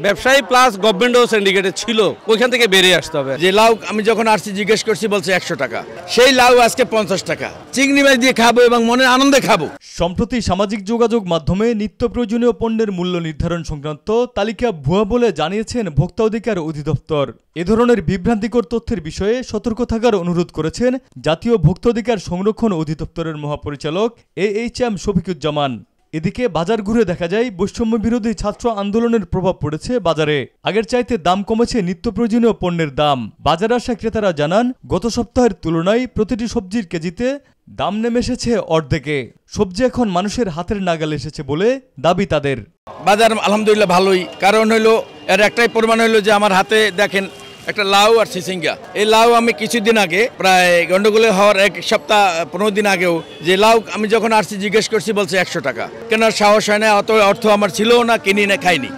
ব্যবসায়ী প্লাস গভর্নমেন্টও সিন্ডিকেটে ছিল, ওইখান থেকে বেরিয়ে আসতে হবে। যে লাউ আমি যখন আসছি জিজ্ঞেস করছি বলছে 100 টাকা, সেই লাউ আজকে 50 টাকা। চিংড়ি মাছ দিয়ে খাবো এবং মনের আনন্দে খাবো। সম্প্রতি সামাজিক যোগাযোগ মাধ্যমে নিত্য প্রয়োজনীয় পণ্যের মূল্য নির্ধারণ সংক্রান্ত তালিকা ভুয়া বলে জানিয়েছেন ভোক্তা অধিকার অধিদপ্তর। এ ধরনের বিভ্রান্তিকর তথ্যের বিষয়ে সতর্ক থাকার অনুরোধ করেছেন জাতীয় ভোক্তা অধিকার সংরক্ষণ অধিদপ্তরের মহাপরিচালক AHM শফিকুজ্জামান। এদিকে বাজার ঘুরে দেখা যায় বৈষম্য বিরোধী ছাত্র আন্দোলনের প্রভাব পড়েছে বাজারে। আগের চাইতে দাম কমেছে নিত্য প্রয়োজনীয় পণ্যের দাম। বাজারে আসা ক্রেতারা জানান, গত সপ্তাহের তুলনায় প্রতিটি সবজির কেজিতে দাম নেমে এসেছে অর্ধেকে। সবজি এখন মানুষের হাতের নাগালে এসেছে বলে দাবি তাদের। বাজার আলহামদুলিল্লাহ ভালোই, কারণ হলো এর একটাই প্রমাণ হলো যে আমার হাতে দেখেন একটা লাউ আর সিসিঙ্গা। এই লাউ আমি কিছুদিন আগে, প্রায় গন্ডগোলে হওয়ার 1 সপ্তাহ 15 দিন আগেও, যে লাউ আমি যখন আসছি জিজ্ঞেস করছি বলছে 100 টাকা। কেনার সাহস হয় না, অত অর্থ আমার ছিল না, কিনি না, খাইনি।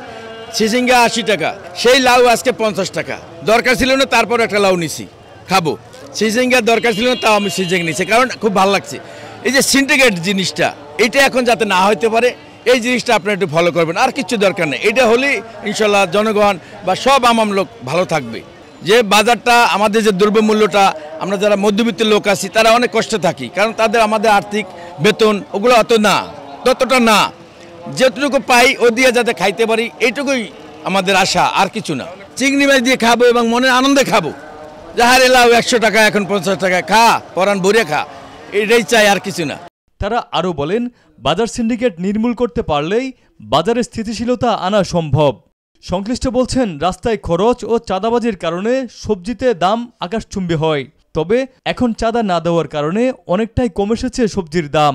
সিসিঙ্গা 80 টাকা, সেই লাউ আজকে 50 টাকা। দরকার ছিল না, তারপর একটা লাউ নিছি, খাবো। সিসিঙ্গার দরকার ছিল না, তাও আমি সিজিং নিছি, কারণ খুব ভালো লাগছে। এই যে সিন্ডিকেট জিনিসটা, এটা এখন যাতে না হইতে পারে, এই জিনিসটা আপনারা একটু ফলো করবেন। আর কিছু দরকার নেই, এটা হলেই ইনশাল্লাহ জনগণ বা সব আম লোক ভালো থাকবে। যে বাজারটা আমাদের যে দ্রব্যমূল্যটা, আমরা যারা মধ্যবিত্ত লোক আছি তারা অনেক কষ্টে থাকি, কারণ তাদের আমাদের আর্থিক বেতন ওগুলো অত না, ততটা না। যেটুকু পাই ও দিয়ে যাতে খাইতে পারি, এইটুকুই আমাদের আশা, আর কিছু না। চিংড়ি মাছ দিয়ে খাবো এবং মনের আনন্দে খাবো। যাহার এলাও 100 টাকা, এখন 50 টাকা, খা পরান ভরে খা, এটাই চাই, আর কিছু না। তারা আরও বলেন, বাজার সিন্ডিকেট নির্মূল করতে পারলেই বাজারে স্থিতিশীলতা আনা সম্ভব। সংশ্লিষ্ট বলছেন, রাস্তায় খরচ ও চাঁদাবাজির কারণে সবজিতে দাম আকাশচুম্বী হয়, তবে এখন চাঁদা না দেওয়ার কারণে অনেকটাই কমে এসেছে সবজির দাম।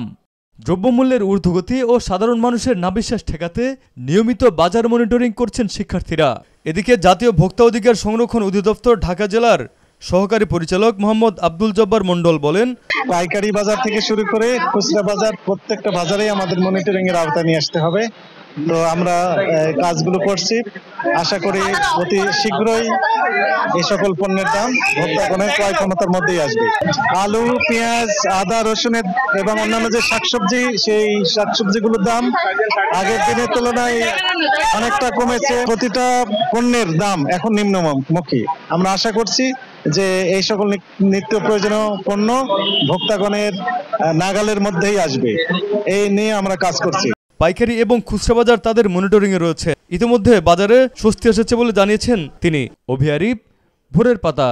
দ্রব্যমূল্যের ঊর্ধ্বগতি ও সাধারণ মানুষের নাবিশ্বাস ঠেকাতে নিয়মিত বাজার মনিটরিং করছেন শিক্ষার্থীরা। এদিকে জাতীয় ভোক্তা অধিকার সংরক্ষণ অধিদপ্তর ঢাকা জেলার সহকারী পরিচালক মোহাম্মদ আব্দুল জব্বার মন্ডল বলেন, পাইকারি বাজার থেকে শুরু করে খুচরা বাজার, প্রত্যেকটা বাজারেই আমাদের মনিটরিং এর আওতায় নিয়ে আসতে হবে। তো আমরা কাজগুলো করছি, আশা করি অতি শীঘ্রই এই সকল পণ্যের দাম ভোক্তাগণের ক্রয় ক্ষমতার মধ্যেই আসবে। আলু, পেঁয়াজ, আদা, রসুনের এবং অন্যান্য যে শাকসবজি, সেই শাকসবজিগুলোর দাম আগের দিনের তুলনায় অনেকটা কমেছে। প্রতিটা পণ্যের দাম এখন নিম্নমুখী। আমরা আশা করছি যে এই সকল নিত্য প্রয়োজনীয় পণ্য ভোক্তাগণের নাগালের মধ্যেই আসবে, এই নিয়ে আমরা কাজ করছি। পাইকারি এবং খুচরা বাজার তাদের মনিটরিংয়ে রয়েছে। ইতিমধ্যে বাজারে স্বস্তি এসেছে বলে জানিয়েছেন তিনি। অভি আরিফ, ভোরের পাতা।